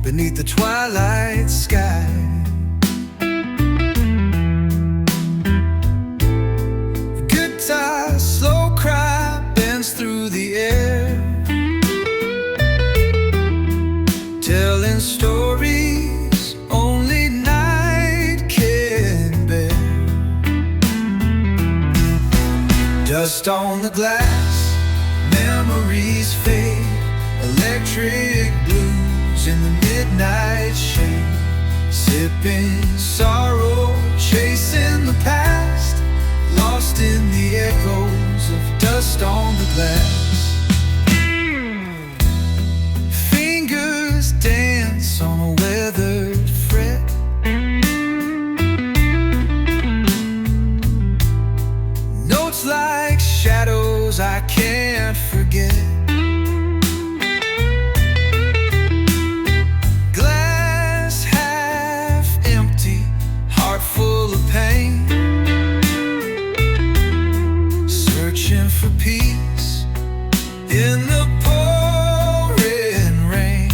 beneath the twilight sky. Guitar slow cry bends through the air, telling stories only night can bear. Dust on the glass, memories fade, electric blues in the midnight shade. Sipping sorrow, chasing the past, lost in the echoes of dust on the glass. Fingers dance on a weathered fret, notes like shadows I can't forget. Glass half empty, heart full of pain, searching for peace in the pouring rain.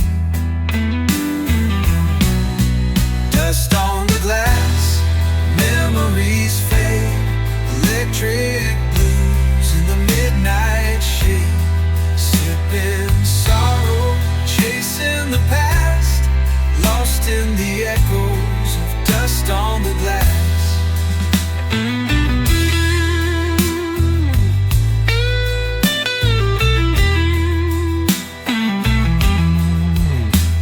Dust on the glass, memories fade, electric blues in the midnight shade. Sipping sorrow, chasing the past, lost in the echoes of dust on the glass.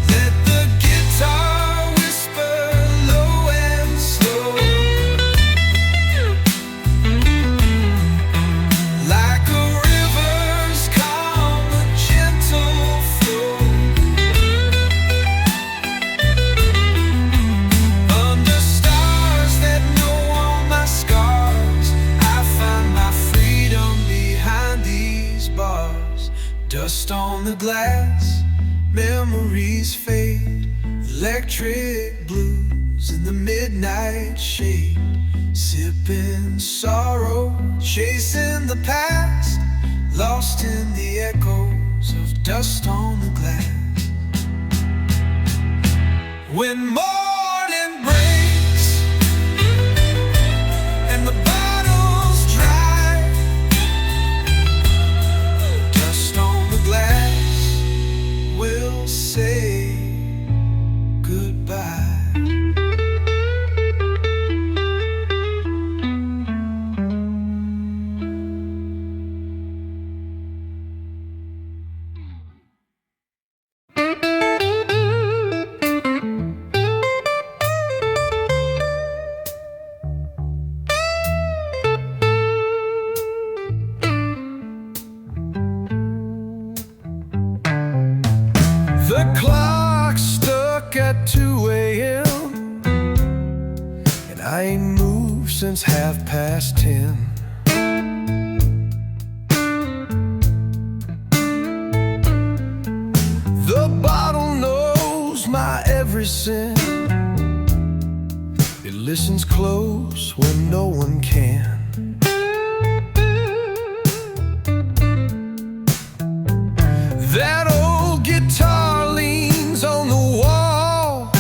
Let the guitar whisper low and slow, like a river's calm, a gentle flow. Under stars that know all my scars, I find my freedom behind these bars. Dust on the glass, memories fade, electric blues in the midnight shade. Sipping sorrow, chasing the past, lost in the echoes of dust on the glass. When morning breaks and the bottle's dry, dust on the glass will say goodbye. The clock stuck at 2 a.m. and I ain't moved since 10:30. The bottle knows my every sin. It listens close when no one can. That old guitar leans on the wall,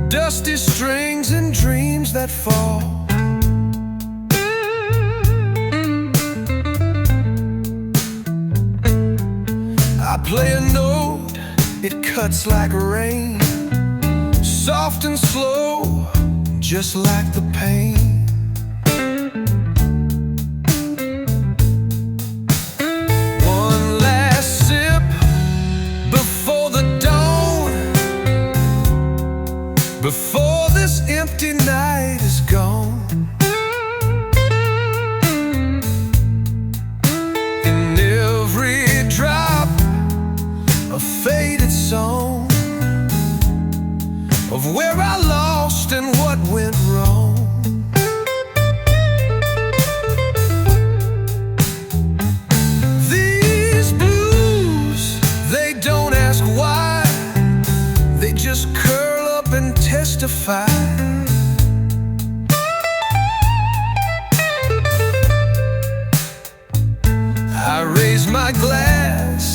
dusty strings and dreams that fall. I play a note, it cuts like rain, soft and slow, just like the pain. One last sip before the dawn, before this empty night is gone. In every drop, a faded song of where I lost and what went wrong. These blues, they don't ask why, they just curl up and testify. I raise my glass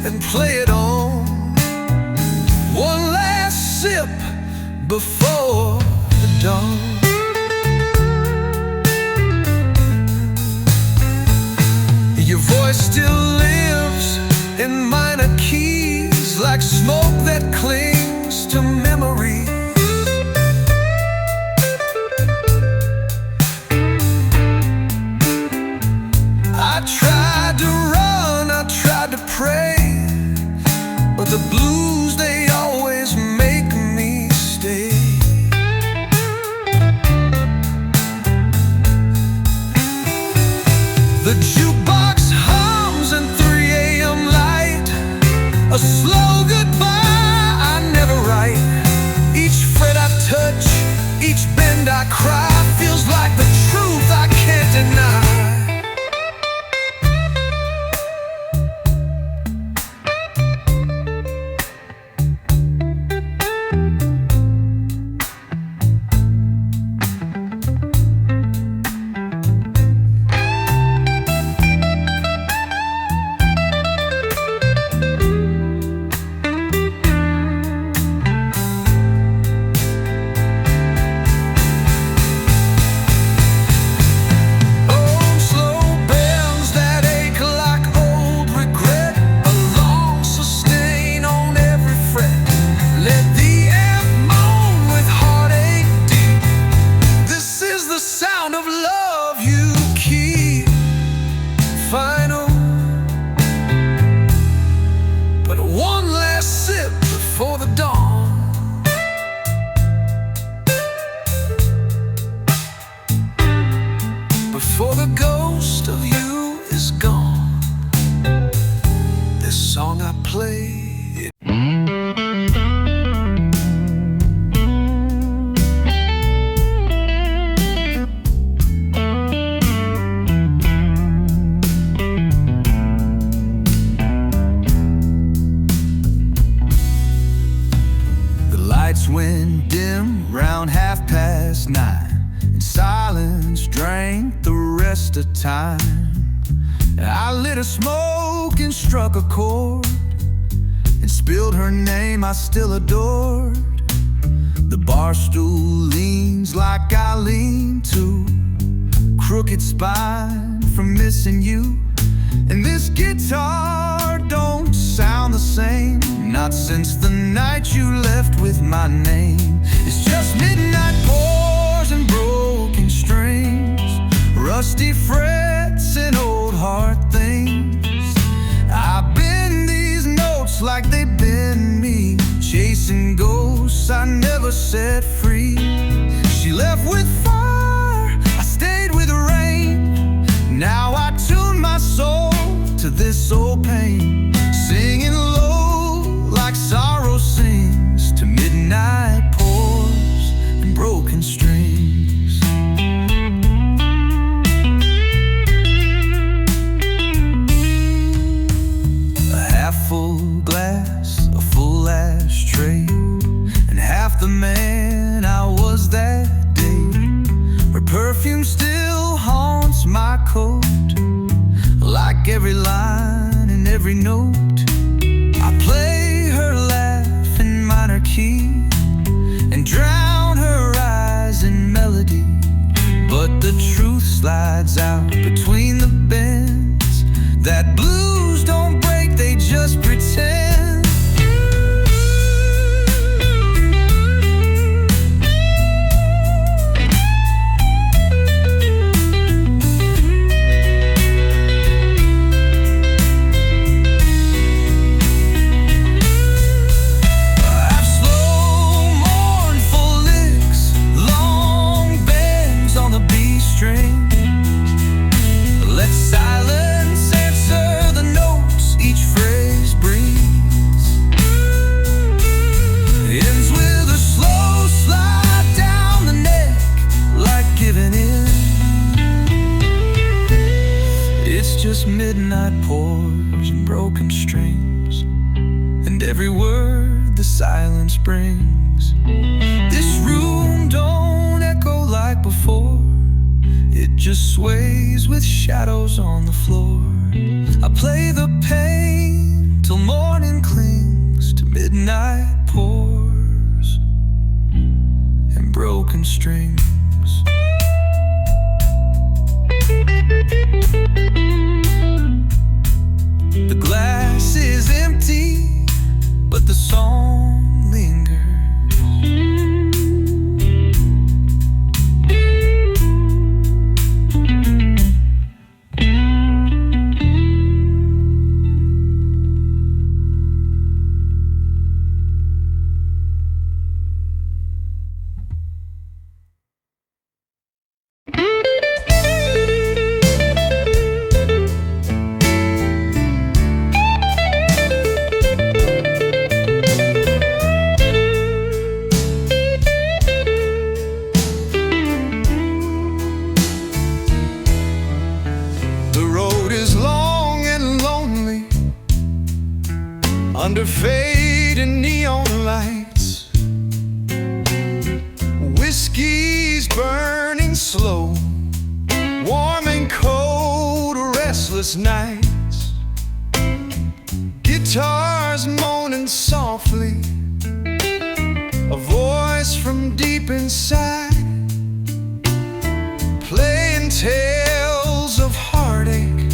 and play it on. One last before the dawn. Your voice still lives in minor keys, like smoke that clings to memory. I tried to run, I tried to pray, but the blues, they always make me stay. The jukebox hums in 3 a.m. light, a slow goodbye I never write. Each fret I touch, each bend I cry, feels like the truth I can't deny. Before the dawn, before the ghost of you is gone, this song I play. Went dim round 9:30, and silence drank the rest of time. I lit a smoke and struck a chord, and spilled her name I still adored. The bar stool leans like I lean to, crooked spine from missing you. And this guitar don't sound the same, not since the night you left with my name. It's just midnight pours and broken strings, rusty frets and old heart things. I bend these notes like they bend me, chasing ghosts I never set free. She left with fire, I stayed with rain. Now I tune my soul to this old pain, singing low like sorrow sings to midnight pours and broken strings. A half-full glass, a full ashtray, and half the man I was that day. Her perfume still haunts my coat, like every line and every note. I play her laugh in minor key and drown her eyes in melody, but the truth slides out between the bends. That blues don't break, they just pretend. Midnight pours and broken strings, and every word the silence brings. This room don't echo like before, it just sways with shadows on the floor. I play the pain till morning clings to midnight pours. strings. The glass is empty, but the song lingers. Under fading neon lights, whiskey's burning slow, warm and cold, restless nights, guitars moaning softly, a voice from deep inside, playing tales of heartache,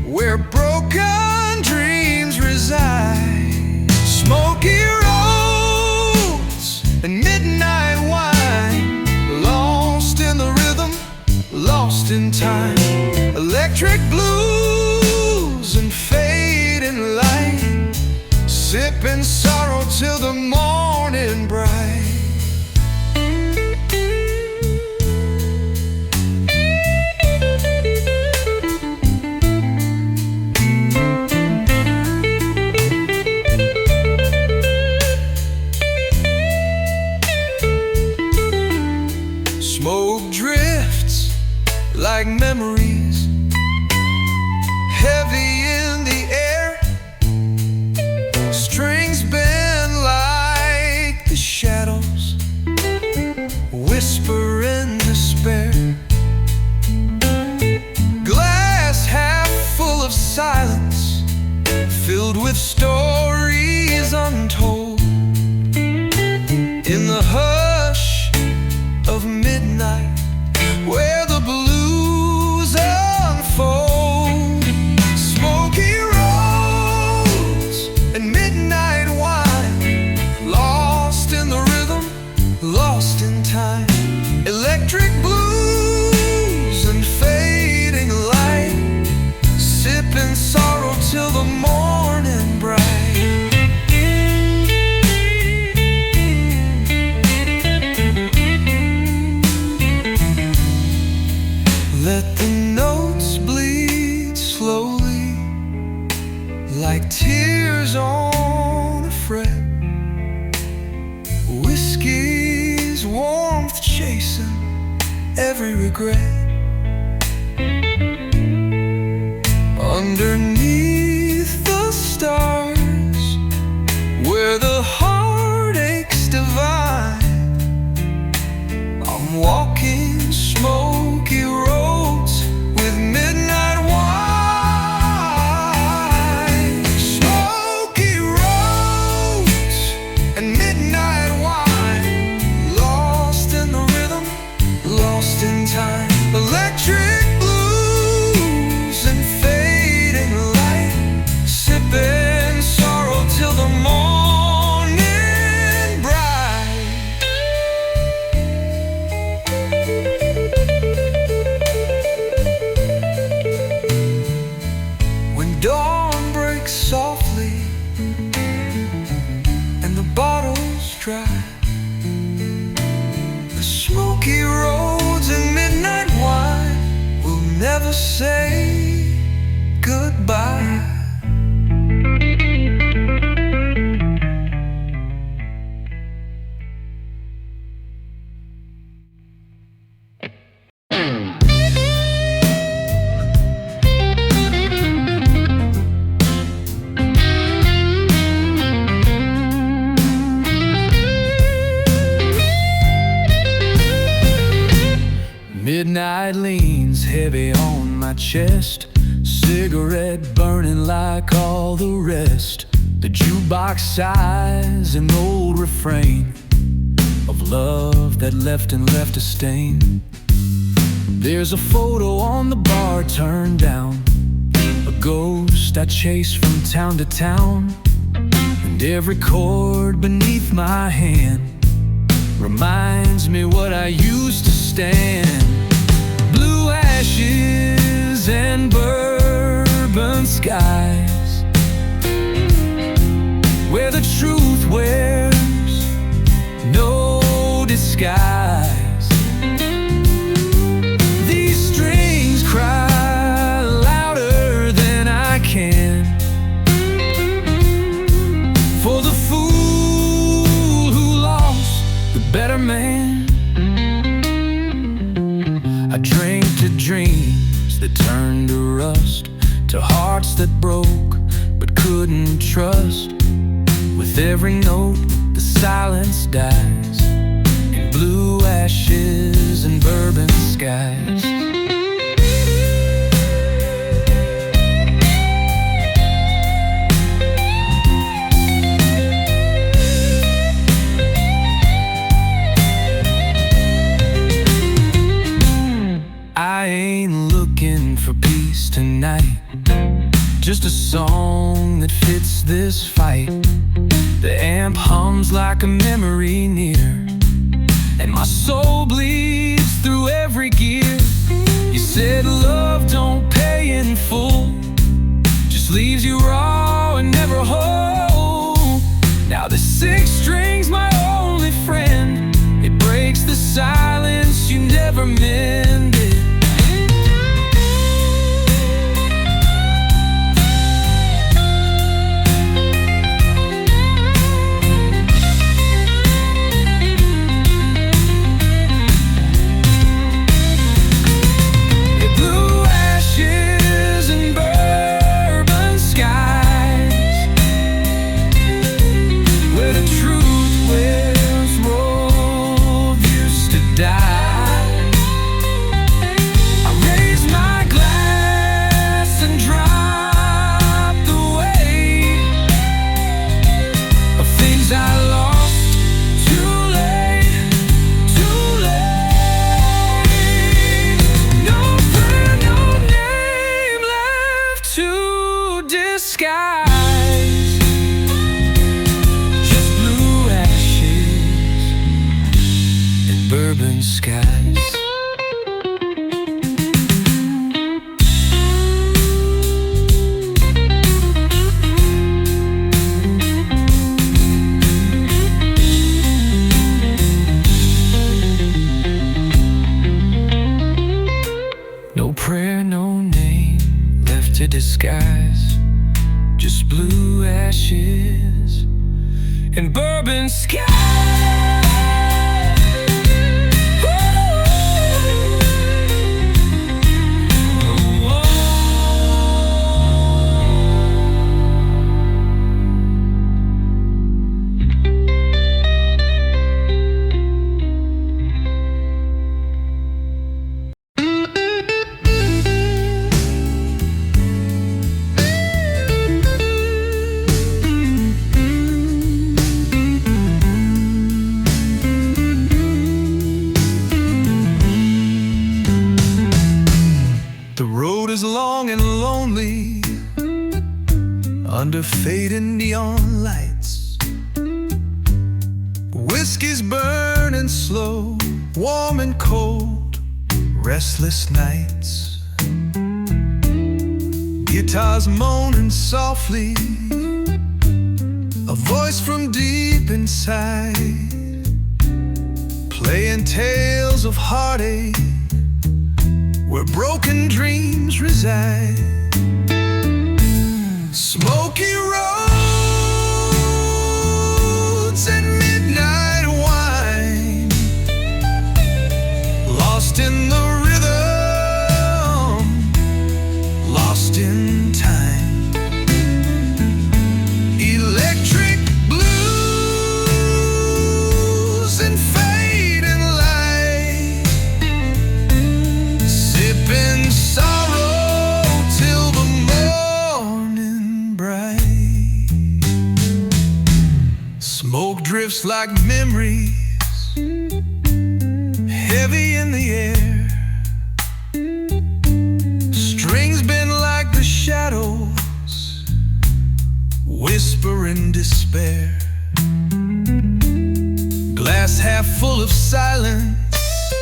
where broken dreams reside. Smoky roads and midnight wine, lost in the rhythm, lost in time. Electric blues and fading light, sipping sorrow till the morning bright. Smoke drifts like memories, heavy in the air. Strings bend like the shadows, whisper in despair. Glass half full of silence, filled with stories untold. In the hush of midnight, where the blues unfold. Smoky roads and midnight wine, lost in the rhythm, lost in time. Electric blues and fading light, sipping sorrow till the morning bright. Let the notes bleed slowly, like tears on a fret. Whiskey's warmth chasing every regret. Underneath the stars, where the heartaches divide, I'm walking smoky roads with midnight wine. Smoky roads and midnight wine, lost in the rhythm, lost in time. Electric blues and fading light, sipping sorrow till the morning bright. When dawn breaks softly and the bottle's dry, the smoky roads and midnight wine will never say goodbye. Midnight leans heavy on my chest, cigarette burning like all the rest. The jukebox sighs an old refrain of love that left a stain. There's a photo on the bar turned down, a ghost I chase from town to town. And every chord beneath my hand reminds me what I used to stand. Blue ashes and bourbon skies, where the truth wears no disguise. These strings cry louder than I can, for the fool who lost the better man. I drank to dreams that turned to rust, to hearts that broke but couldn't trust. With every note, the silence dies in blue ashes and bourbon skies. I ain't looking for peace tonight, just a song that fits this fight. The amp hums like a memory near, and my soul bleeds through every gear. You said love don't pay in full, just leaves you raw and never whole. Now the six string's my only friend, it breaks the silence you never mended. Bourbon skies. No prayer, no name left to disguise, just blue ashes and bourbon skies. The road is long and lonely under fading neon lights. Whiskey's burning slow, warm and cold, restless nights. Guitars moaning softly, a voice from deep inside, playing tales of heartache where broken dreams reside. Smoky roads and midnight wine, lost in the rhythm, lost in time. Electric blues and fading light, sipping sorrow till the morning bright. Smoke drifts like memories heavy in the air. Strings bend like the shadows, whisper in despair. Glass half full of silence,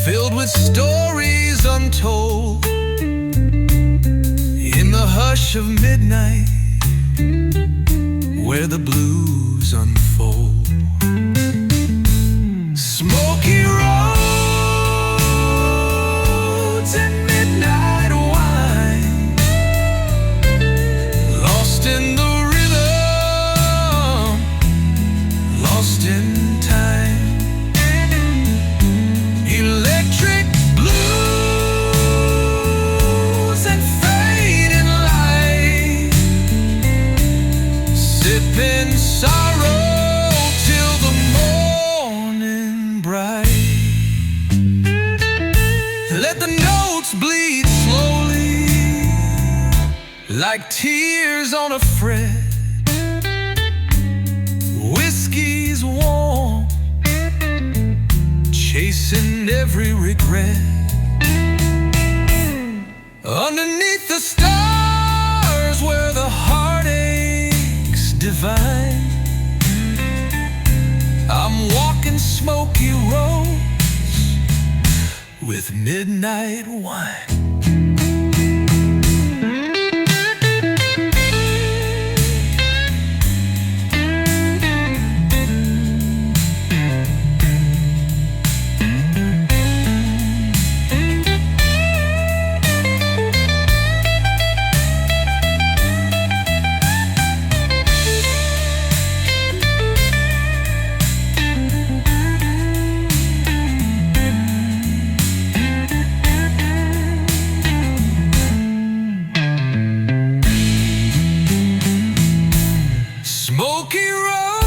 filled with stories untold. In the hush of midnight, where the blues unfold. Smoky roads and midnight wine, lost in the rhythm, lost in time. Electric blues and fading light, sipping sorrow till the morning bright. Let the notes bleed slowly, like tears on a fret. Whiskey's warm, chasing every regret. Underneath the stars, where the heartache's divine, I'm walking smoky roads with midnight wine. Smoky roads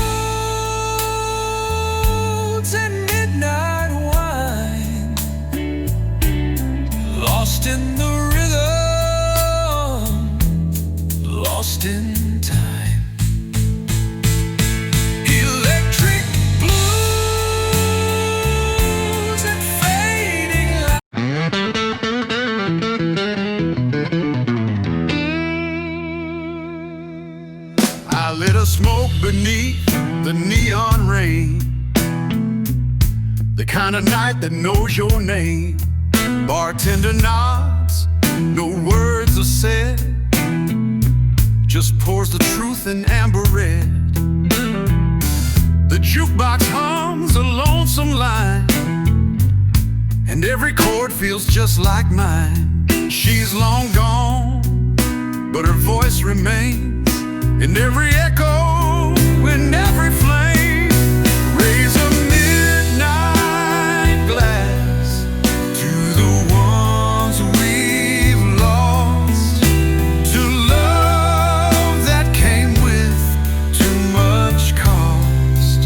and midnight wine, lost in the rhythm, lost in time. Electric blues and fading light. I lit a smoke beneath the neon rain, the kind of night that knows your name. Bartender nods, no words are said, just pours the truth in amber red. The jukebox hums a lonesome line, and every chord feels just like mine. She's long gone, but her voice remains in every echo, in every flame. Raise a midnight glass to the ones we've lost, to love that came with too much cost,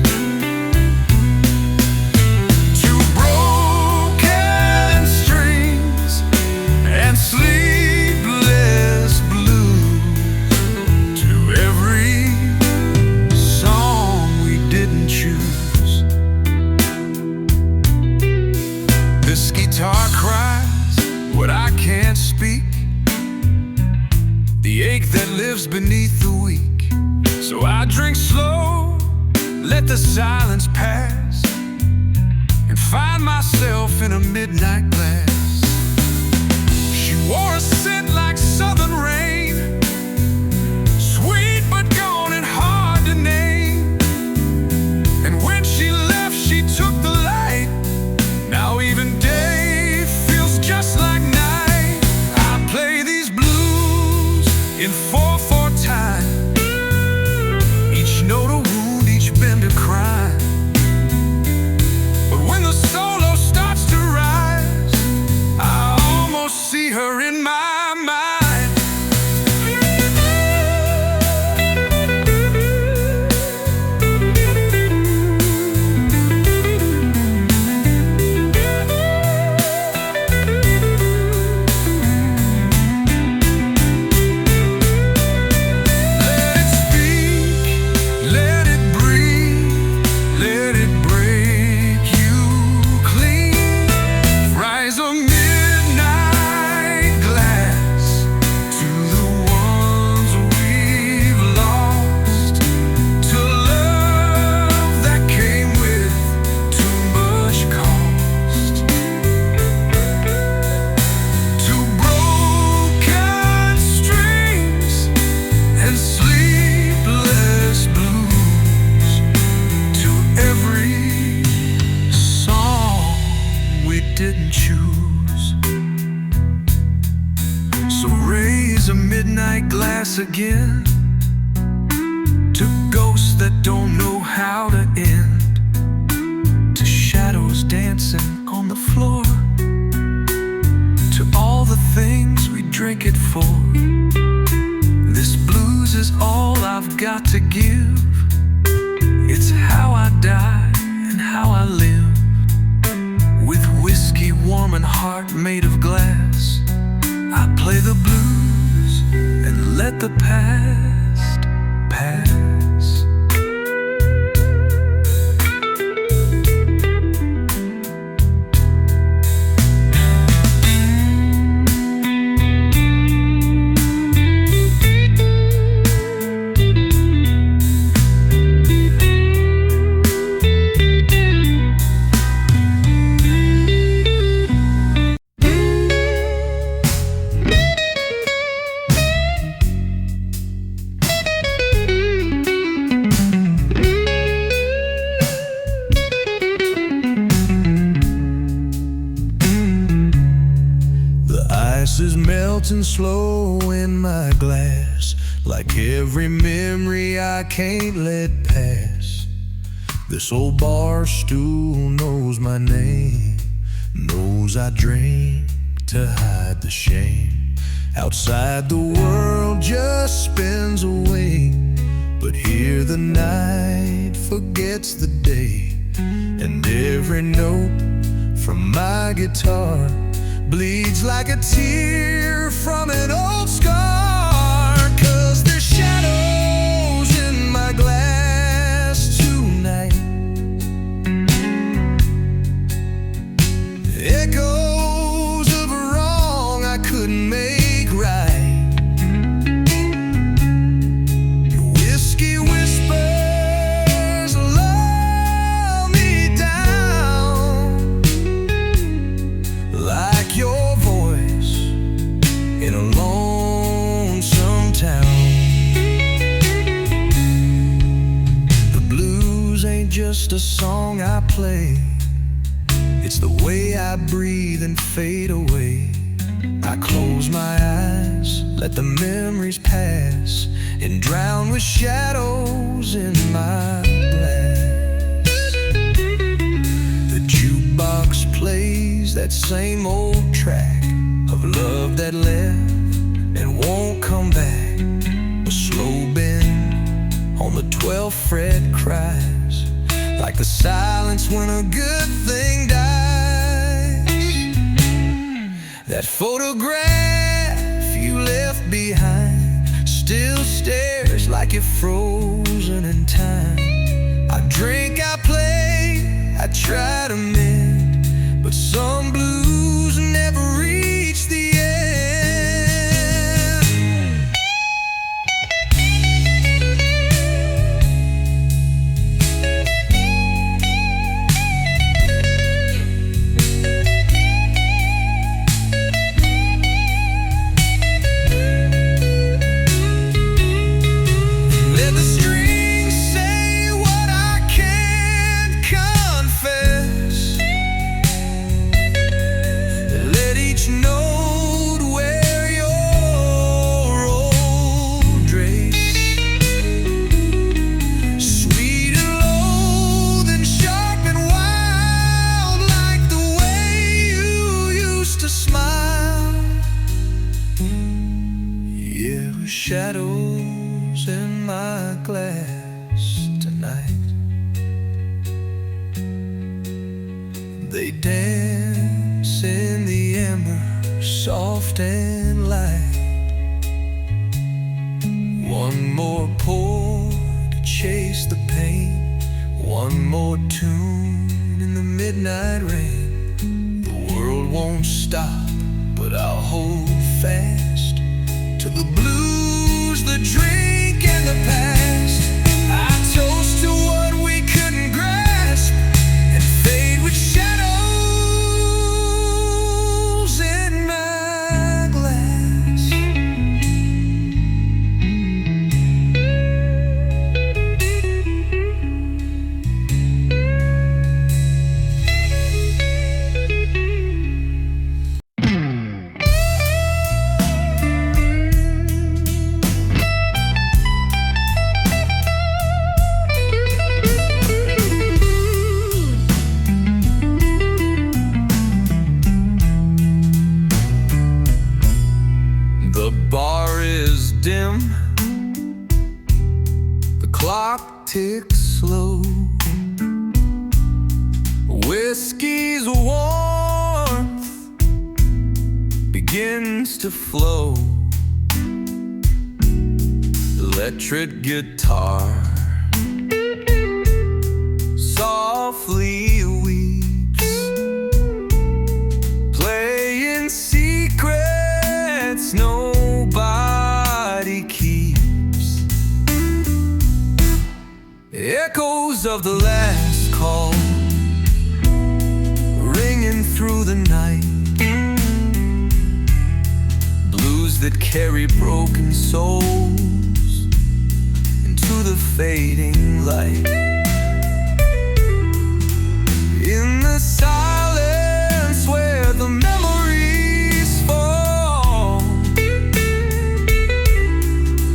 to broken strings and sleepless blues, to every song we didn't choose. This guitar cries what I can't speak, the ache that lives beneath the weak. So I drink slow, let the silence pass, and find myself in a midnight glass. She wore a scent like southern rain, sweet but gone and hard to name. And when she left, she took the light. Now even day feels just like night. I play these blues in 4/4 time, each note a wound, each bend a crime. But when the solo starts to rise, I almost see her in my mind. a midnight glass again, to ghosts that don't know how to end, to shadows dancing on the floor, to all the things we drink it for. This blues is all I've got to give. It's how I die and how I live, with whiskey warm and heart made of glass. I play the blues and let the past pass. Is melting slow in my glass, like every memory I can't let pass. This old bar stool knows my name, knows I drink to hide the shame. Outside the world just spins away, but here the night forgets the day. And every note from my guitar bleeds like a tear from an old scar. 'Cause there's shadows in my glass tonight, echoes of a wrong I couldn't make right. Whiskey whispers lull me down, like your voice in a lonesome town. The blues ain't just a song I play, it's the way I breathe and fade away. I close my eyes, let the memories pass, and drown with shadows in my glass. The jukebox plays that same old track of love that left and won't come back. A slow bend on the 12th fret cries, like the silence when a good thing dies. That photograph you left behind still stares like it frozen in time. I drink, I play, I try to mend, but some blues never reach the end. Let the strings say what I can't confess. Let each note wear your old dress. Sweet and low, then sharp and wild, like the way you used to smile. Yeah, with shadows in my glass tonight, they dance in the ember, soft and light. One more pour to chase the pain, one more tune in the midnight rain. The world won't stop, but I'll hold fast to the blues, the drink, and the past. I toast to what we couldn't grasp and fade with shadows in my glass. The bar is dim, the clock ticks slow, whiskey's warmth begins to flow. Electric guitar softly weeps, playing secrets nobody keeps. Echoes of the last call ringing through the night, blues that carry broken souls into the fading light. In the silence where the memories fall,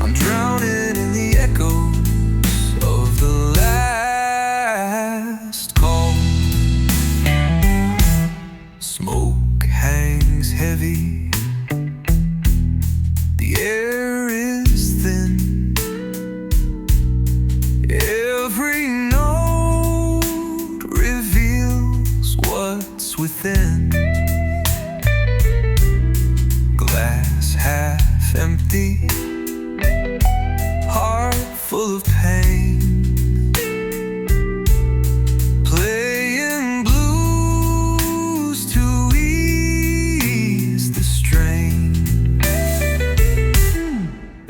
I'm drowning in the echoes of the last call. Smoke hangs heavy, the air is thin, every note reveals what's within. Glass half empty, heart full of pain, playing blues to ease the strain.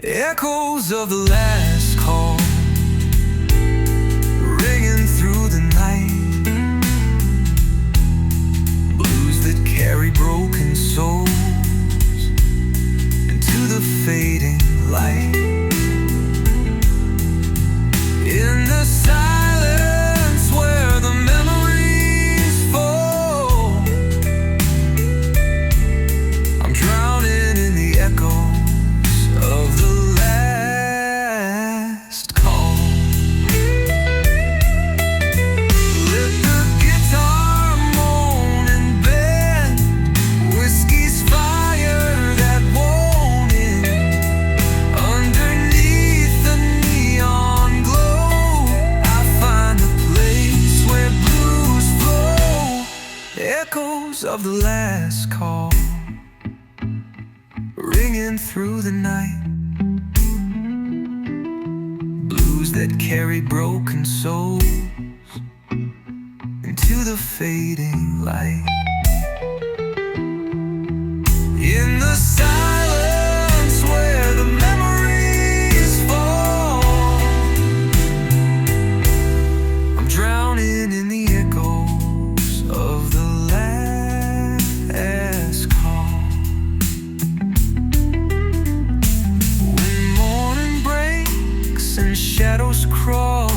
Echoes of the last call ringing through the night, blues that carry broken souls into the fading light. In the silence where the memories fall, I'm drowning in the echoes of the last call. Let the guitar moan and bend, whiskey's fire that won't end. Underneath the neon glow, I find a place where blues flow. Echoes of the last call ringing through the night, blues that carry broken souls into the fading light. In the silence where the memories fall, I'm drowning in the echoes of the last call. When morning breaks and shadows crawl,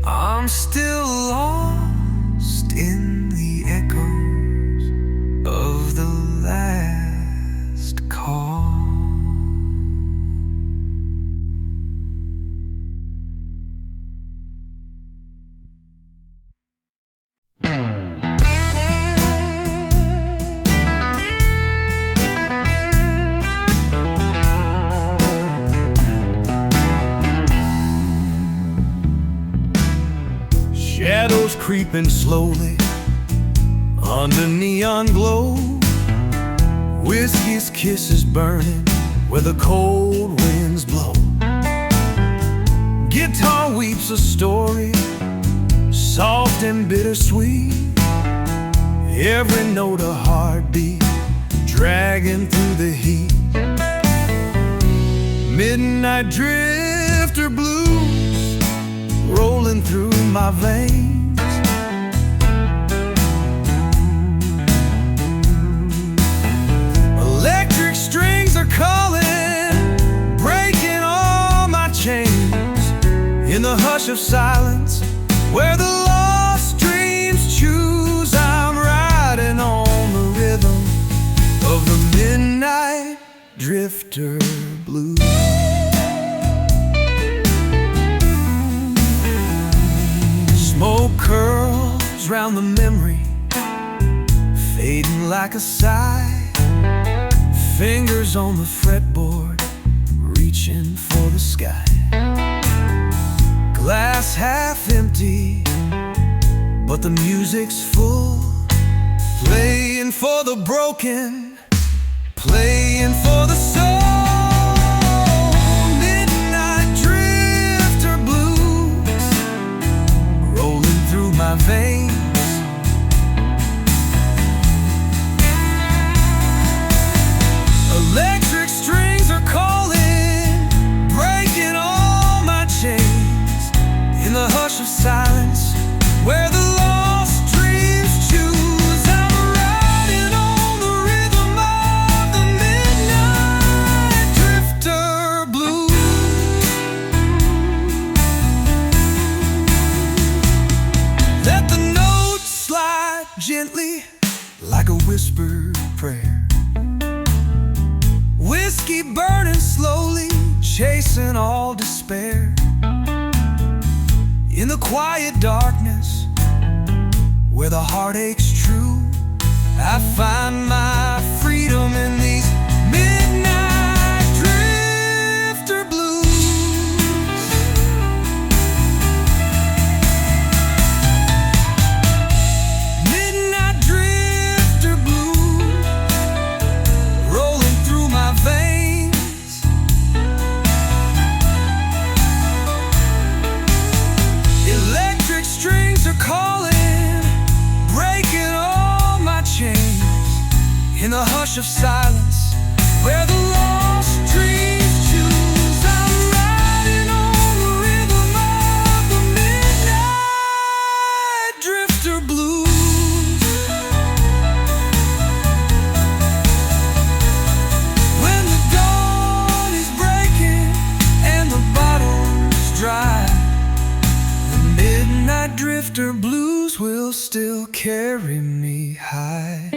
I'm still lost in the echoes of the last call. Shadows creeping slowly under neon glow, whiskey's kisses burning where the cold winds blow. Guitar weeps a story, soft and bittersweet, every note a heartbeat dragging through the heat. Midnight drifter blues rolling through my veins. Electric strings are calling, breaking all my chains. In the hush of silence, where the lost dreams choose, I'm riding on the rhythm of the midnight drifter blues. Smoke curls round the memory, fading like a sigh. Fingers on the fretboard, reaching for the sky. Glass half empty, but the music's full. Playing for the broken, playing for the soul. Midnight drifter blues rolling through my veins. Electric strings are calling, breaking all my chains. In the hush of silence, where the lost dreams choose, I'm riding on the rhythm of the midnight drifter blues. Let the notes slide gently like a whispered prayer. Whiskey burning slowly, chasing all despair. In the quiet darkness, where the heartache's true, I find my freedom in these midnight drifter blues. Midnight drifter blues rolling through my veins. Electric strings are calling, breaking all my chains. In the hush of silence, where the lost dreams choose, I'm riding on the rhythm of the midnight drifter blues. When the dawn is breaking and the bottle's dry, the midnight drifter blues will still carry me high.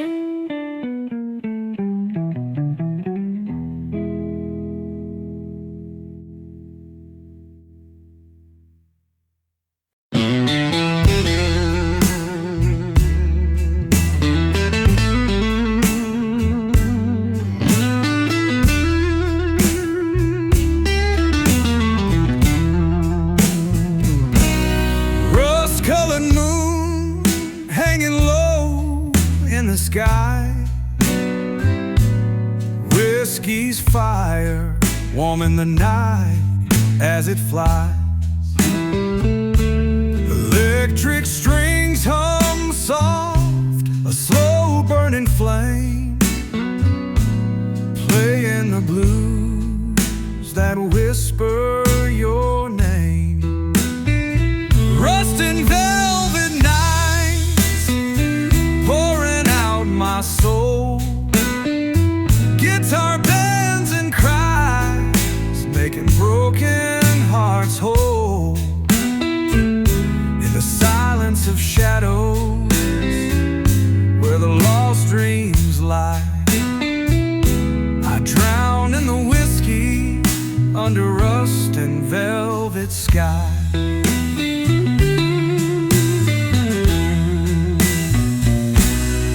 Rust-colored moon hanging low in the sky. Whiskey's fire warming the night as it flies. Electric strings hum soft, a slow burning flame, playing the blues that whisper your name. Rust and velvet nights pouring out my soul. Guitar bends and cries, making broken hearts whole. In the silence of shadows, where the lost dreams lie, I drown in the whiskey under rust and velvet sky.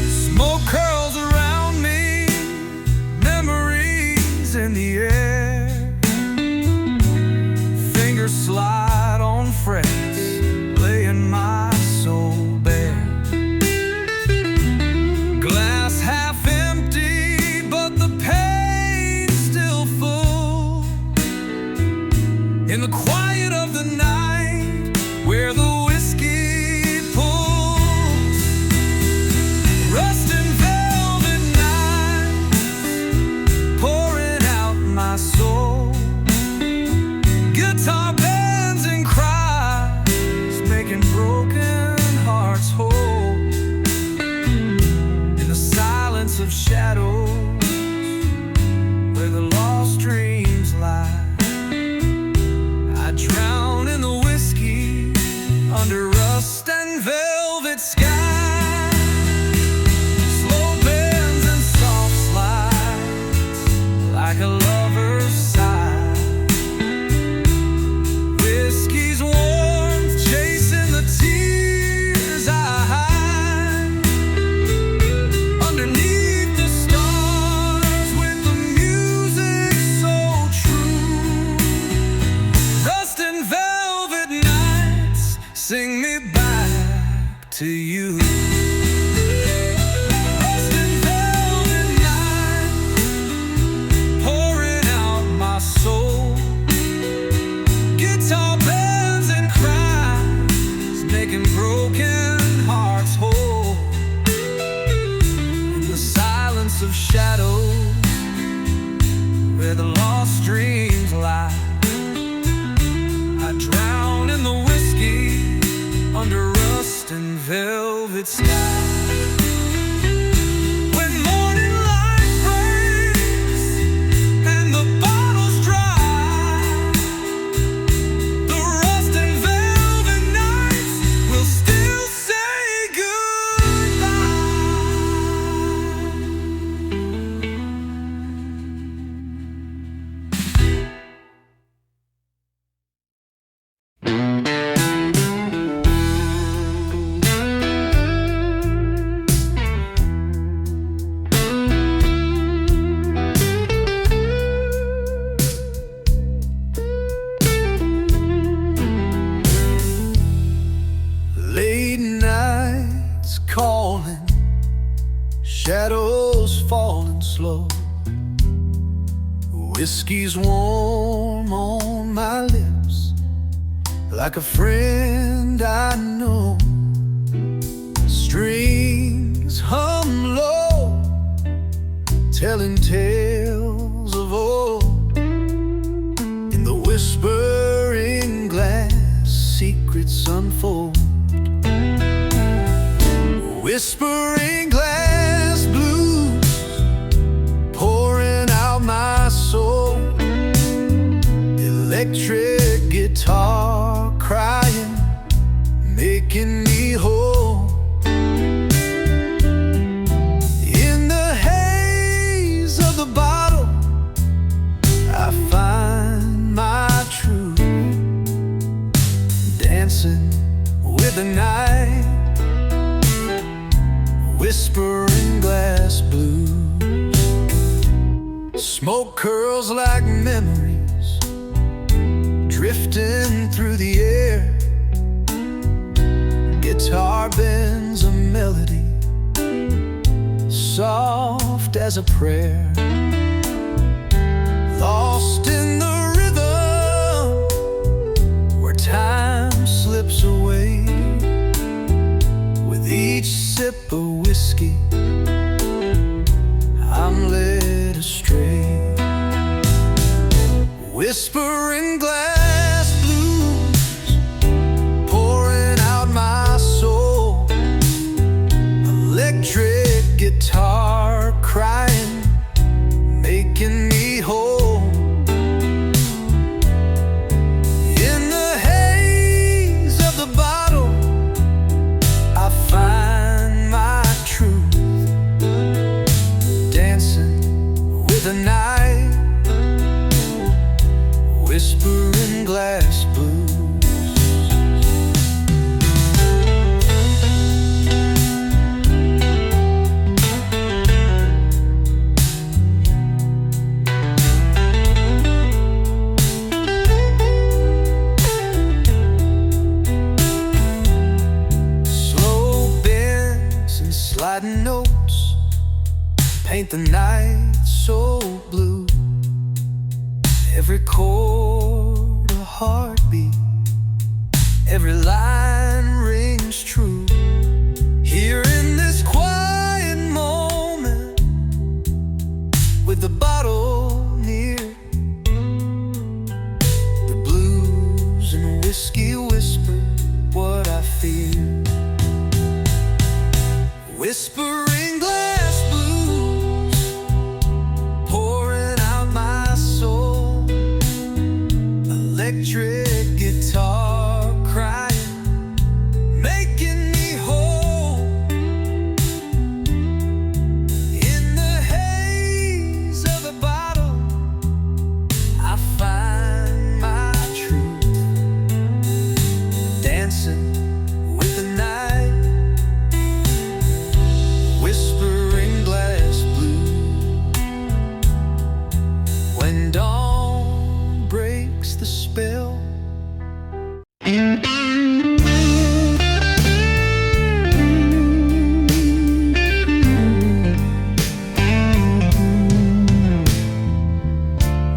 Smoke curls around me, memories in the air. Fingers slide on frets, laying my soul bare. Glass half empty, but the pain's still full. In the quiet of the night, where the whiskey pulls. Rust and velvet nights pouring out my soul. Guitar bends and cries, making broken hearts whole. In the silence of shadows, where the lost dreams lie, I drown in the whiskey under rust and velvet sky. Slow bends and soft slides, like a lover's sigh. Whiskey's warmth chasing the tears I hide. shadows where the lost dreams lie. I drown in the whiskey under rust and velvet sky. When morning light breaks and the bottle's dry, the rust and velvet nights will still say goodbye. Late nights calling, shadows falling slow. Whiskey's warm on my lips, like a friend I know. Strings hum low, telling tales of old. In the whispering glass, secrets unfold. Whispering glass blues, pouring out my soul. Electric guitar crying, making me whole. In the haze of the bottle, I find my truth. Dancing with the night, whispering glass blues. Smoke curls like memories, drifting through the air. Guitar bends a melody, soft as a prayer. Lost in the rhythm, where time slips away. With each sip of whiskey, I'm led astray. Whispering glass blues, pouring out my soul. Electric guitar crying, making me whole. In the haze of the bottle, I find my truth. Dancing with the night, whispering glass blues. Slow bends and sliding notes paint the night so blue. Every chord a heartbeat, every line rings true. Here in this quiet moment, with the bottle near, the blues and whiskey whisper what I fear. Whispering glass blues, pouring out my soul. Electric guitar crying, making me whole. In the haze of the bottle, I find my truth. Dancing with the night, whispering glass blue. When dawn breaks the spell,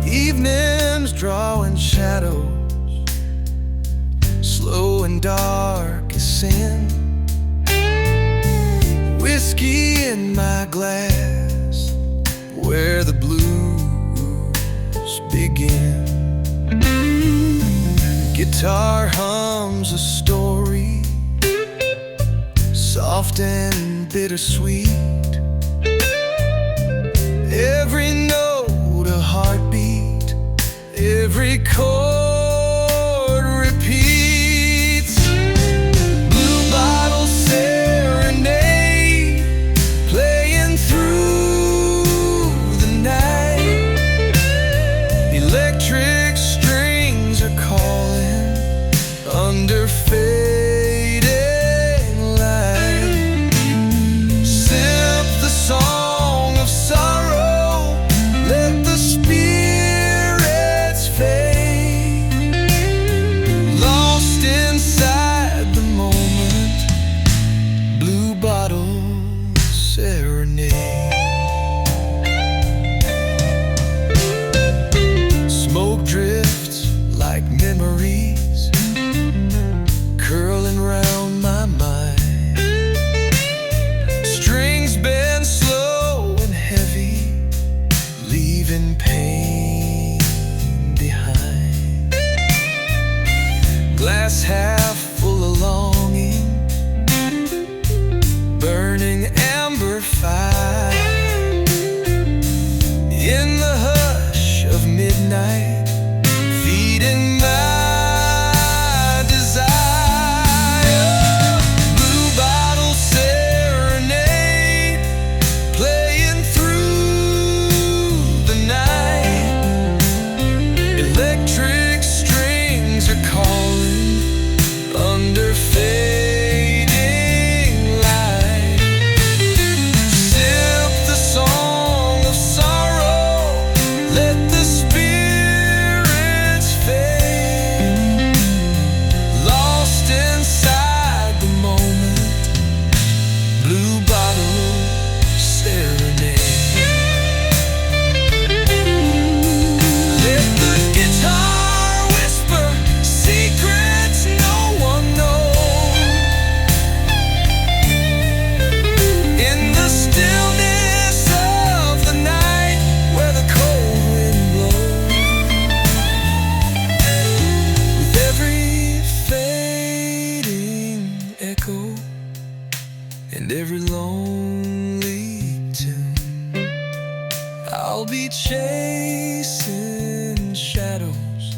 evenings drawing shadows, slow and dark as sin. Whiskey in my glass, guitar hums a story, soft and bittersweet. Every note a heartbeat, every chord repeats. Blue Bottle Serenade, playing through the night. Electric strings are calling under fading light. Sip the song of sorrow, let the spirits fade. Lost inside the moment, Blue Bottle Serenade. Smoke drifts like memories, curling round my mind. Strings bend slow and heavy, leaving pain behind. Glass half full of longing, burning amber fire. In the hush of midnight, feeding my desire. Blue Bottle Serenade, playing through the night. Electric strings are calling under fading light. Sip the song of sorrow, let the spirits fade. Lost inside the moment, Blue Bottle Serenade. Let the guitar whisper secrets no one knows. In the stillness of the night, where the cold wind blows. With every fading echo and every lonely tune, I'll be chasing shadows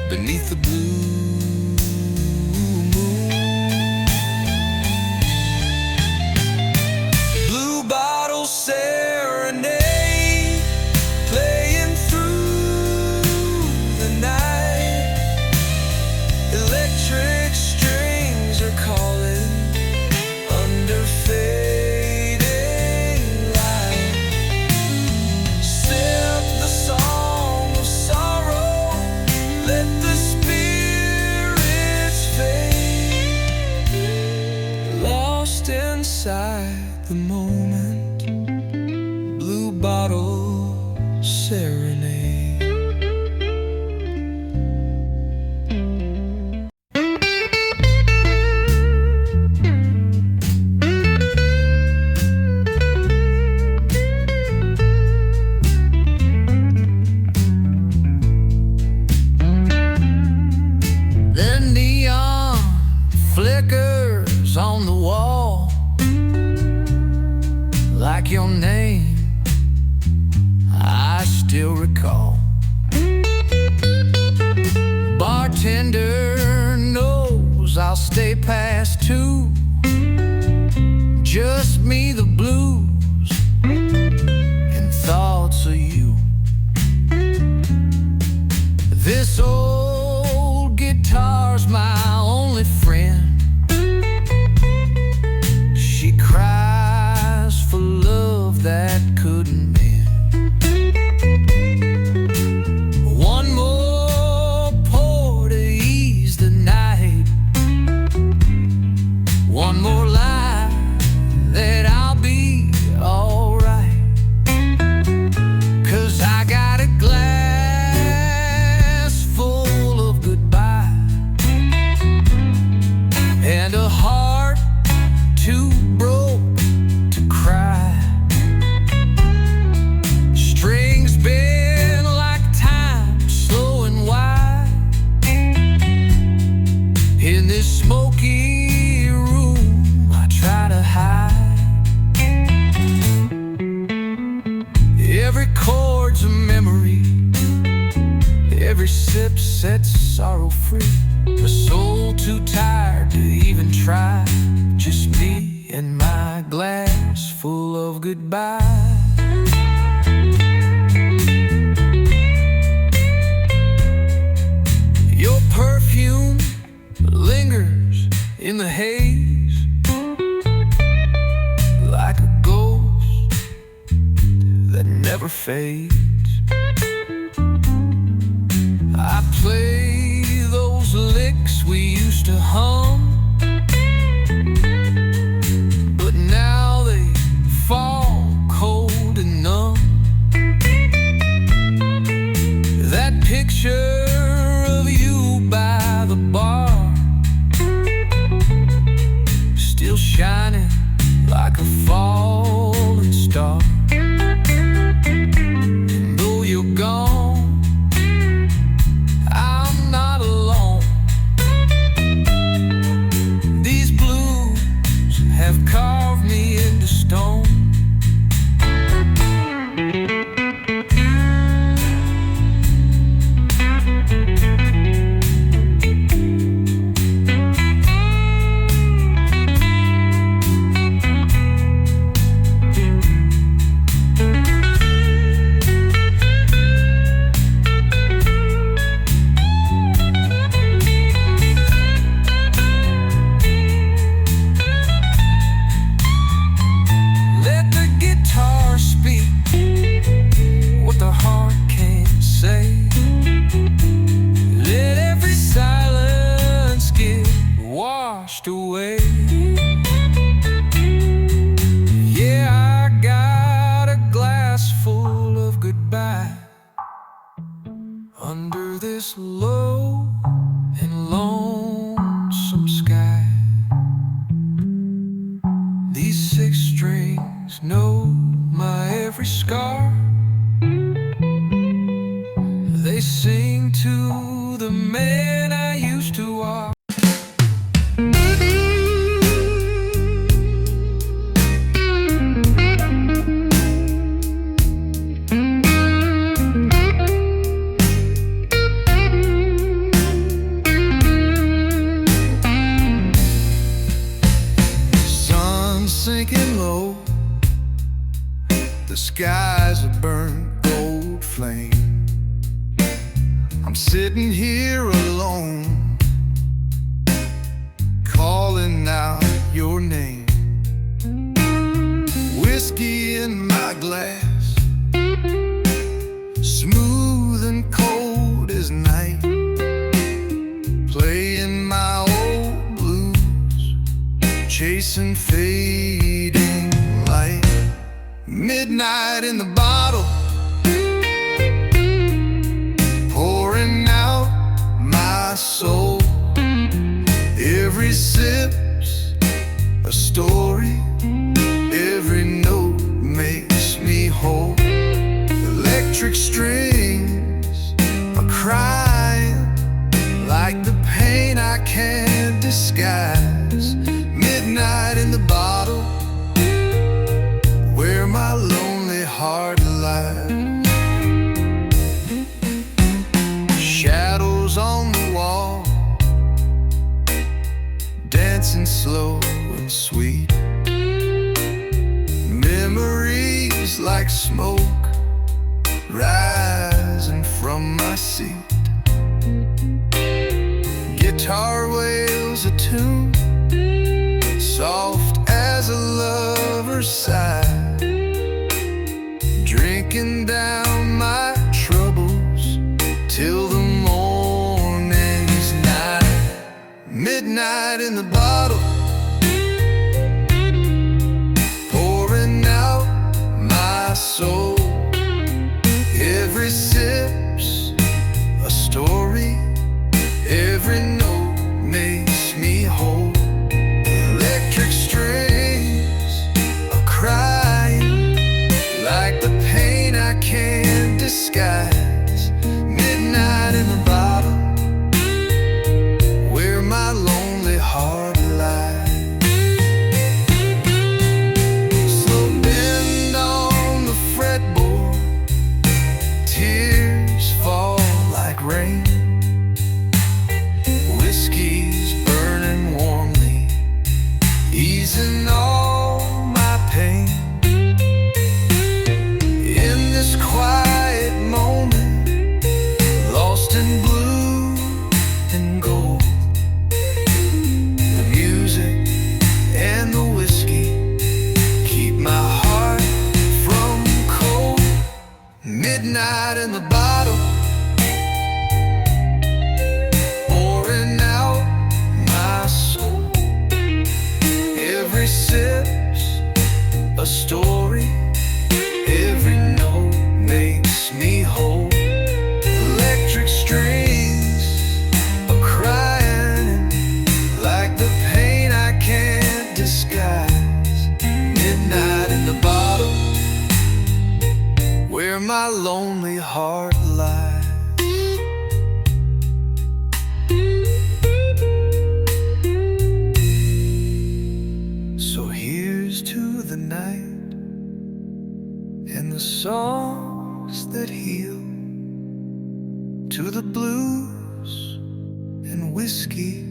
beneath the blue moon. Blue Bottle Serenade, playing through the night. Electric strings are calling under fading light. Sip the song of sorrow, let the spirits fade. Lost inside the moment, Blue Bottle Serenade. The neon flickers on the wall, like your name I still recall. Bartender knows I'll stay past 2. Just me, the blues, and thoughts of you. This old guitar's my only friend. She cries for love that couldn't mend. One more pour to ease the night. One more lie that I'll be alright. 'Cause I got a glass full of goodbye and a heart too broke to cry. Every chord's a memory, every sip sets sorrow free. A soul too tired to even try, just me and my glass full of goodbye. Your perfume lingers in the haze, like a ghost that never fades. I play those licks we used to hum, but now they fall cold and numb. That picture of you by the bar, still shining like a falling star. And though you're gone, I'm not alone. These blues have carved me into stone. Away. Yeah, I got a glass full of goodbye under this low and lonesome sky. These 6 strings know my every scar. They sing to the man I used to walk. Sinking low, the sky's a burnt gold flame. I'm sitting here alone, calling out your name. Whiskey in my glass, smooth and cold as night, playing my old blues, chasing fading light. Midnight in the bottle, pouring out my soul. Every sip's a story, every note makes me whole. Electric strings are crying like the pain I can't disguise. Midnight in the bottle, where my lonely heart lies. Shadows on the wall, dancing slow and sweet. Memories like smoke rising from my seat. Guitar wails a tune, soft as a lover's sigh, drinking down my troubles till the morning's night. Midnight in the bottle, pouring out my soul. Every sip's a story, every note makes me whole. Electric strings are crying like the pain I can't disguise. Midnight in the bottle, where my lonely heart lies. Slow bend on the fretboard, midnight in the bottle, pouring out my soul. Every sip's a story, every note makes me whole. Electric strings are crying like the pain I can't disguise. Midnight in the bottle, where my lonely heart lies. So here's to the night and the songs that heal, to the blues and whiskey.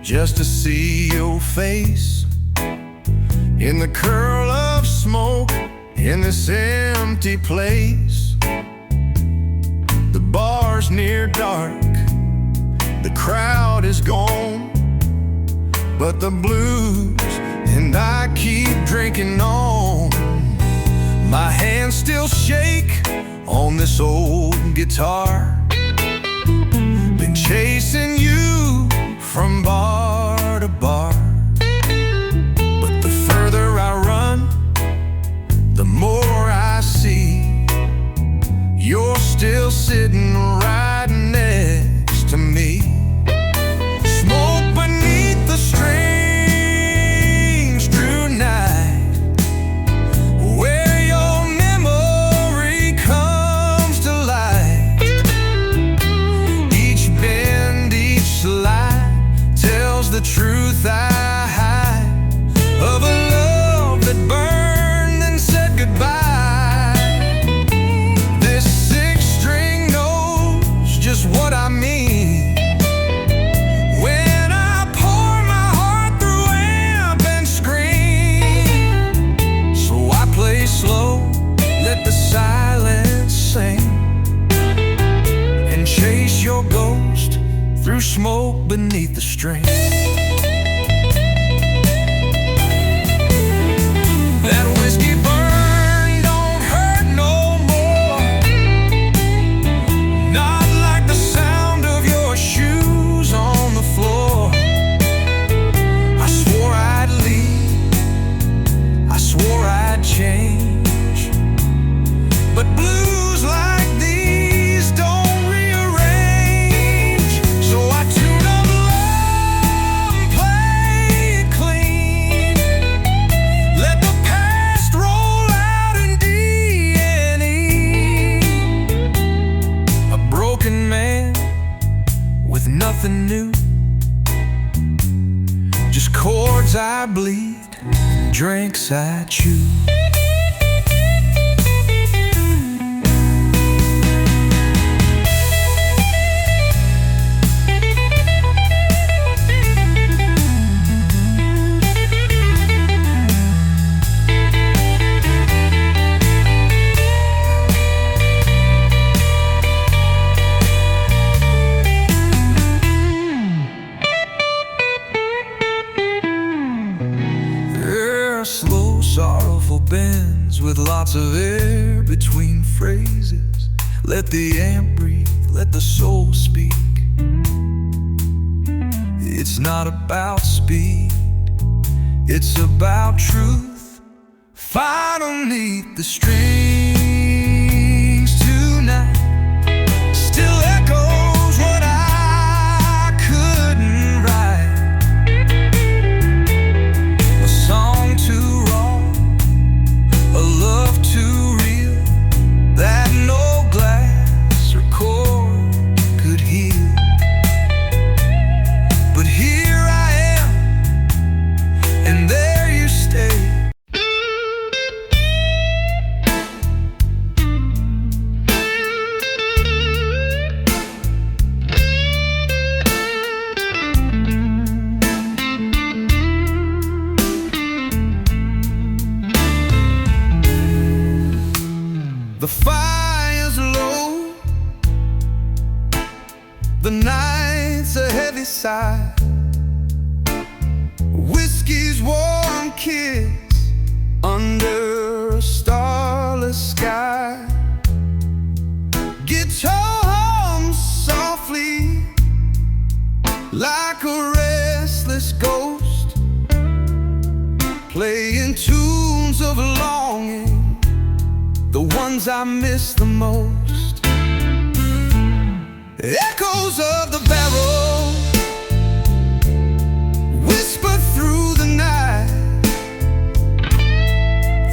Just to see your face in the curl of smoke in this empty place. The bar's near dark, the crowd is gone, but the blues and I keep drinking on. My hands still shake on this old guitar, been chasing you from bar to bar. But the further I run, the more I see you're still sitting right next to me. Smoke beneath the strange true night, where your memory comes to light. Each bend, each slide tells the truth I hide, of a love that burned and said goodbye. This six-string knows just what I mean when I pour my heart through amp and scream. So I play slow, let the silence sing, and chase your ghost through smoke beneath the string. That whiskey burn don't hurt no more, not like the sound of your shoes on the floor. I swore I'd leave, I swore I'd change, but blues like these don't rearrange. So I tune up low and play it clean, let the past roll out in D&E. A broken man with nothing new, just chords I bleed, drinks I chew. Slow, sorrowful bends with lots of air between phrases. Let the amp breathe, let the soul speak. It's not about speed, it's about truth. Final neath the strings tonight still echoes what I couldn't write. A song too raw, a love too real, that no glass or chord could heal. But here I am, and there you stay. The night's a heavy sigh, whiskey's warm kiss under a starless sky. Guitar hums softly like a restless ghost, playing tunes of longing, the ones I miss the most. Echoes of the barrel whisper through the night,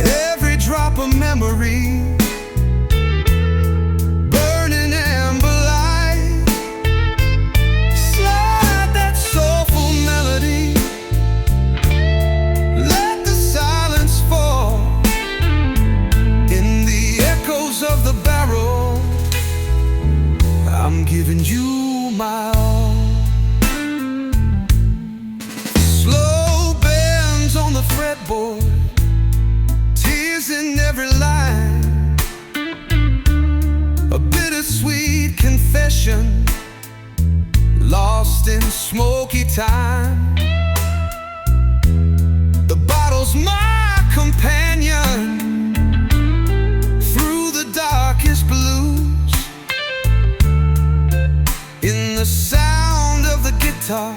every drop of memory, burning amber light. Slide that soulful melody, let the silence fall. In the echoes of the barrel, I'm giving you my all. Slow bends on the fretboard, tears in every line, a bittersweet confession lost in smoky time. The bottle's my companion through the darkest blues. In the sound of the guitar,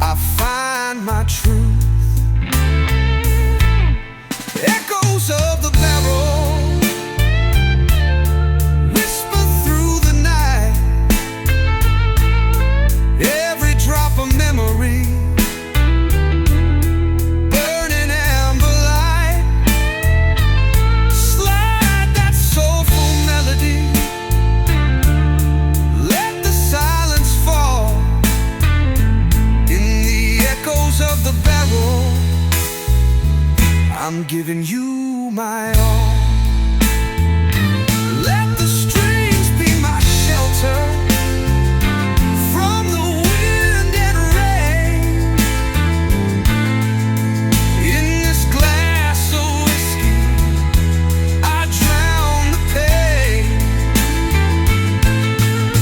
I find my truth. Echoes of the barrel whisper through the night, every drop of memory, burning amber light. Slide that soulful melody, of the barrel, I'm giving you my all. Let the strings be my shelter from the wind and rain. In this glass of whiskey, I drown the pain.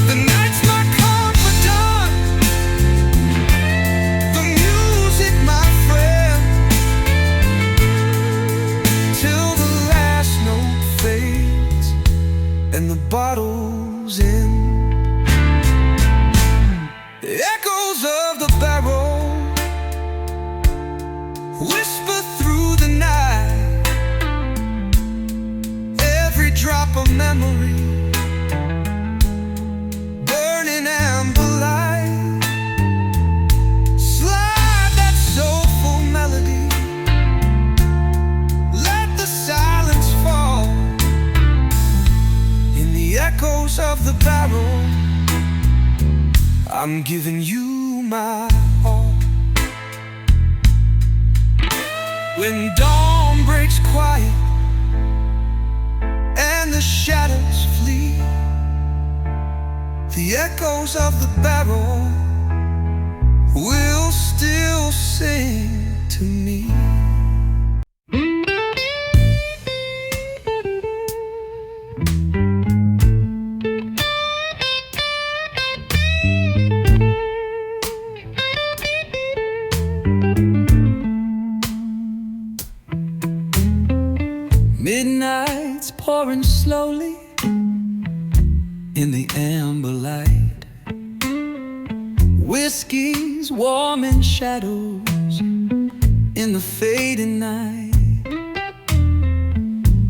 The night's my confidant, the music my friend, till the last note fades and the bottle's in. Echoes of the barrel whisper through the night, every drop of memory, burning amber light. Slide that soulful melody, let the silence fall. In the echoes of the barrel, I'm giving you my all. When dawn breaks quiet and the shadows flee, the echoes of the barrel will still sing to me. Midnight's pouring slowly in the amber light, whiskey's warm in shadows in the fading night.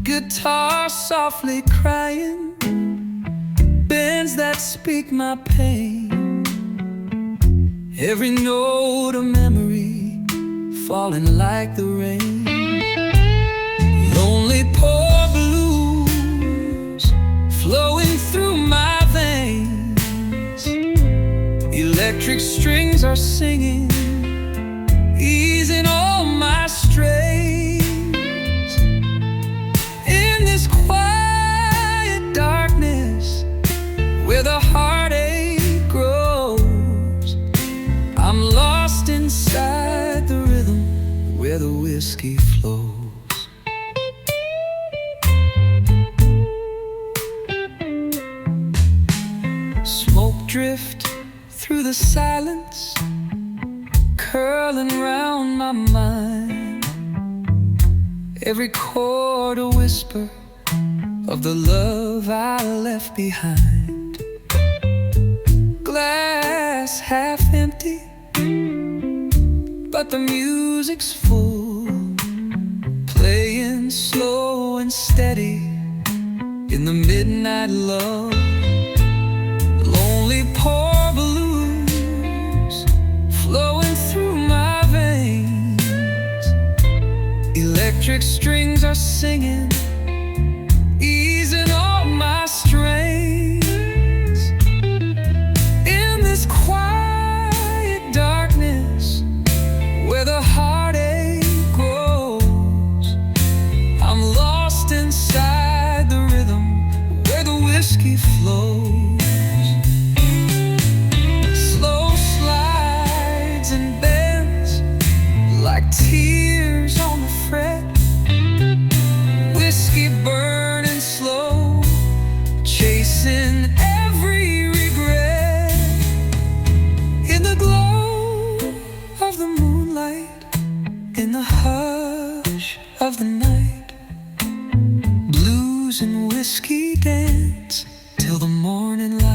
Guitar softly crying, bends that speak my pain, every note a memory falling like the rain. Lonely poor blues flowing through my veins, electric strings are singing, easing all my strains. In this quiet darkness where the heartache grows, I'm lost inside the rhythm where the whiskey flows. Smoke drifts drift through the silence, curling round my mind. Every chord a whisper of the love I left behind. Glass half empty, but the music's full, playing slow and steady in the midnight lull. Lonely pour blues flowing through my veins. Electric strings are singing, easing all my strains. In this quiet darkness where the heartache grows, I'm lost inside the rhythm where the whiskey flows. Slow slides and bends like tears on the fret. Whiskey burning slow, chasing every regret. In the glow of the moonlight, in the hush of the night, blues and whiskey dance till the morning light.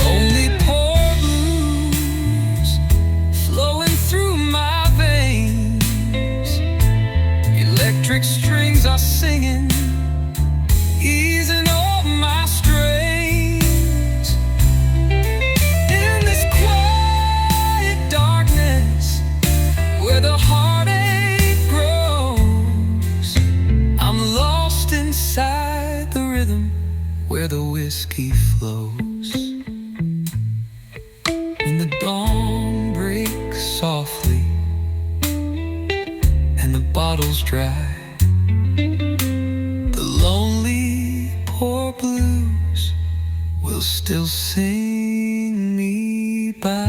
Lonely pour blues flowing through my veins. Electric strings are singing, easing all my strains. In this quiet darkness where the heartache grows, I'm lost inside the rhythm where the whiskey flows. When the dawn breaks softly and the bottle's dry, the lonely poor blues will still sing me by.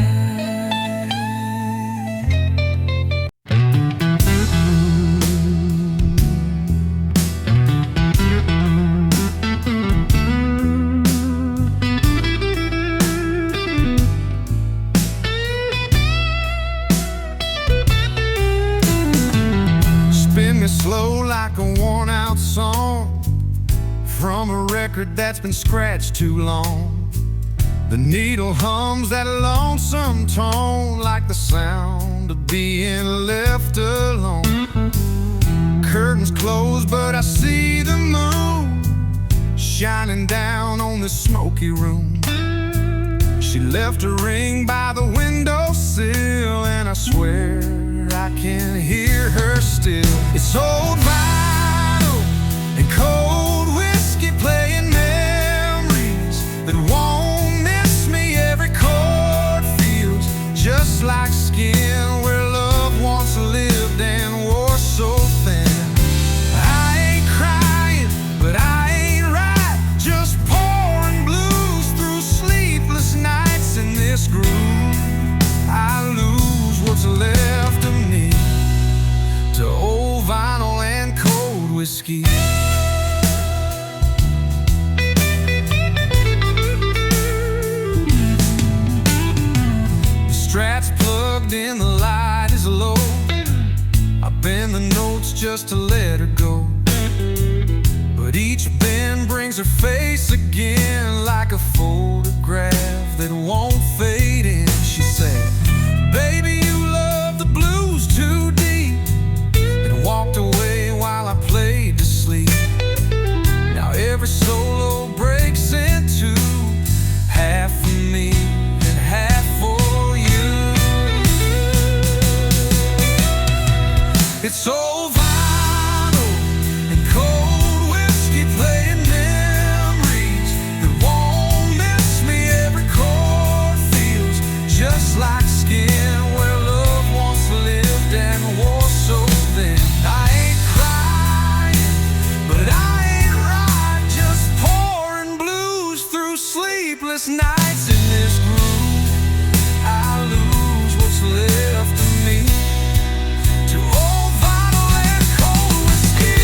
Spin me slow like a worn-out song from a record that's been scratched too long. The needle hums that lonesome tone like the sound of being left alone. Curtains closed, but I see the moon shining down on this smoky room. She left a ring by the windowsill, and I swear I can hear her still. It's old vinyl and cold whiskey playing memories that won't miss me. Every chord feels just like skin where love once lived and wore so thin. I ain't crying, but I ain't right, just pouring blues through sleepless nights in this groove. I lose what's left of me to old vinyl and cold whiskey. The Strat's plugged in, the light is low. I bend the notes just to let her go, but each bend brings her face again like a photograph that won't fade in. She said, "Baby, you love the blues too deep," and walked away while I played to sleep. Now every solo breaks into half for me and half for you. It's old vinyl and cold whiskey playing memories that won't endless nights in this groove, I lose what's left of me to old vinyl and cold whiskey.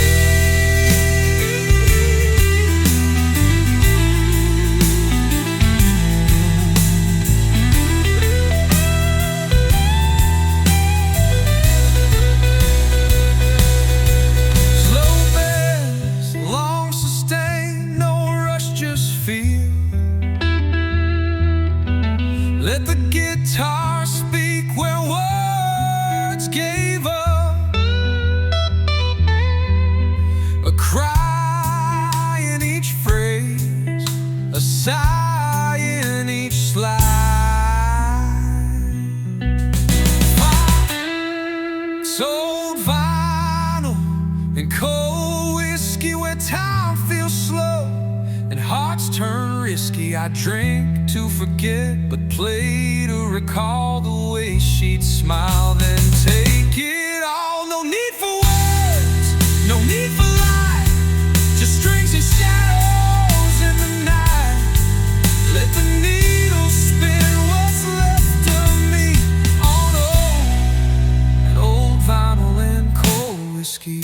Slow beds, long sustained, no rush, just feel. Let the guitar speak where words gave up. A cry in each phrase, a sigh in each slide. Sold vinyl and cold whiskey where time feels slow and hearts turn risky. I drink to forget, but play to recall the way she'd smile, then take it all. No need for words, no need for light, just strings and shadows in the night. Let the needle spin what's left of me on old vinyl and cold whiskey.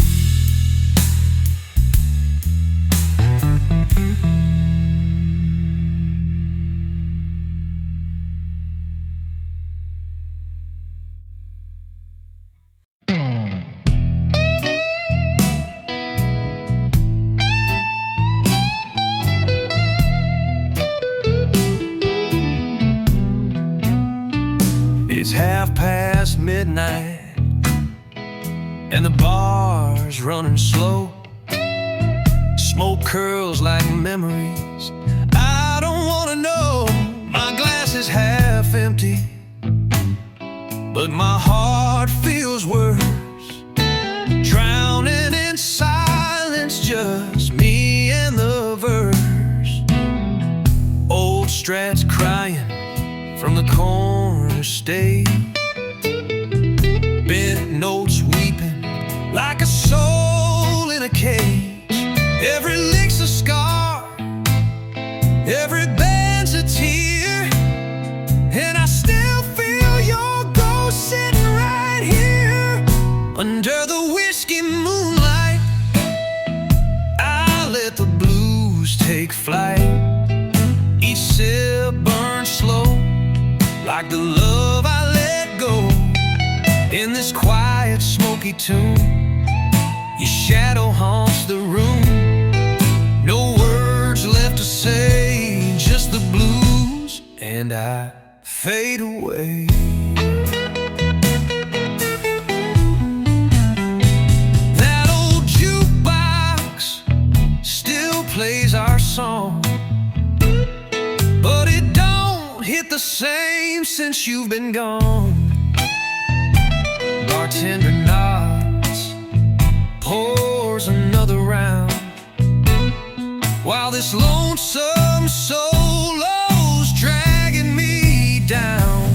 It's midnight and the bar's running slow. Smoke curls like memories I don't wanna know. My glass is half empty, but my heart feels worse. Drowning in silence, just me and the verse. Old Strat's crying from the corner stage. Bent notes weeping like a soul in a cage. Every lick's a scar, every band's a tear, and I still feel your ghost sitting right here. Under the whiskey moonlight, I let the blues take flight. Each sip burns slow, like the love I let go. In this quiet, smoky tomb, your shadow haunts the room. No words left to say, just the blues, and I fade away. That old jukebox still plays our song, but it don't hit the same since you've been gone. Bartender nods, pours another round, while this lonesome solo's dragging me down.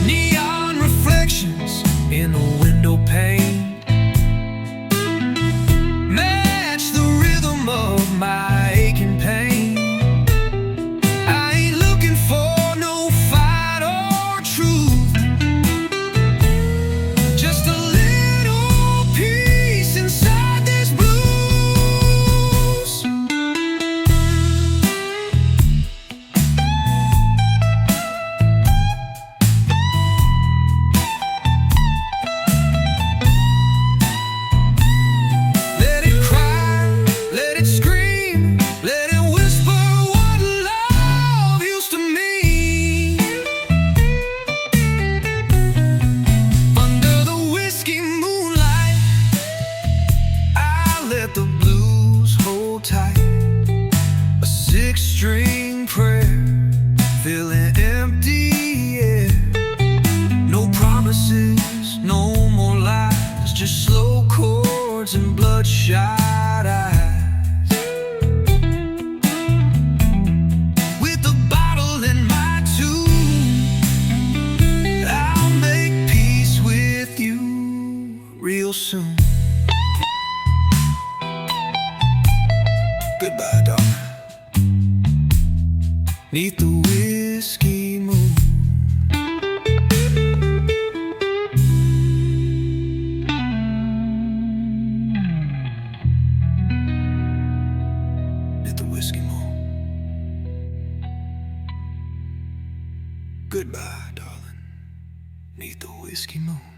Neon reflections in the window pane match the rhythm of my aching pain. I ain't looking for no fight or truth, just a little peace inside this blues. Let it cry, let it scream, let it whisper what love used to mean. Under the whiskey moonlight, I let the blues hold tight. A six-string prayer, feeling empty air. No promises, no more lies, just slow chords and bloodshot eyes. With the bottle in my tune, I'll make peace with you real soon. Goodbye, darling. 'neath the whiskey moon. Neath the whiskey moon. Goodbye, darling, 'neath the whiskey moon.